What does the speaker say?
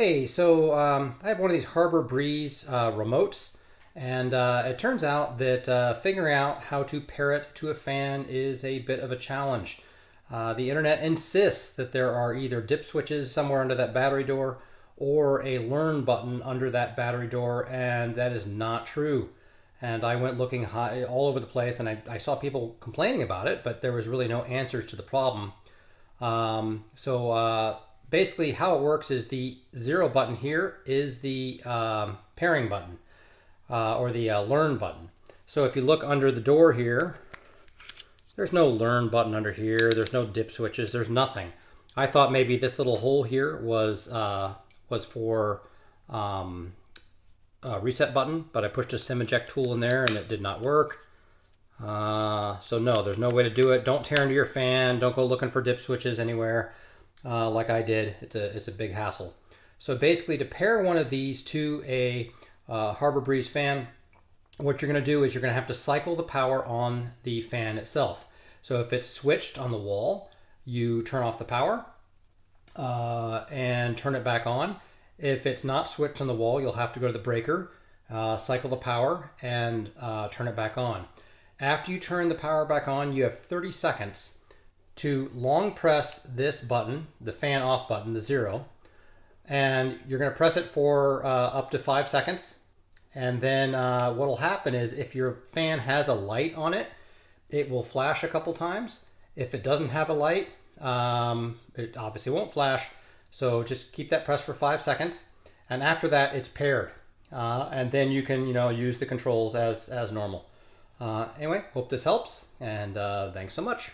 Hey, so I have one of these Harbor Breeze remotes, and it turns out that figuring out how to pair it to a fan is a bit of a challenge. The internet insists that there are either dip switches somewhere under that battery door or a learn button under that battery door, and that is not true. And I went looking high, all over the place, and I saw people complaining about it, but there was really no answers to the problem. Basically, how it works is the zero button here is the pairing button or the learn button. So if you look under the door here, there's no learn button under here. There's no dip switches. There's nothing. I thought maybe this little hole here was for a reset button, but I pushed a sim eject tool in there and it did not work. So no, there's no way to do it. Don't tear into your fan. Don't go looking for dip switches anywhere like I did. It's a big hassle. So basically, to pair one of these to a Harbor Breeze fan, what you're going to do is you're going to have to cycle the power on the fan itself. So if it's switched on the wall, you turn off the power and turn it back on. If it's not switched on the wall, you'll have to go to the breaker, cycle the power, and turn it back on. After you turn the power back on, you have 30 seconds to long press this button, the fan off button, the zero, and you're going to press it for up to 5 seconds. And then what will happen is if your fan has a light on it, it will flash a couple times. If it doesn't have a light, it obviously won't flash. So just keep that pressed for 5 seconds. And after that, it's paired. And then you can, use the controls as normal. Anyway, hope this helps, and thanks so much.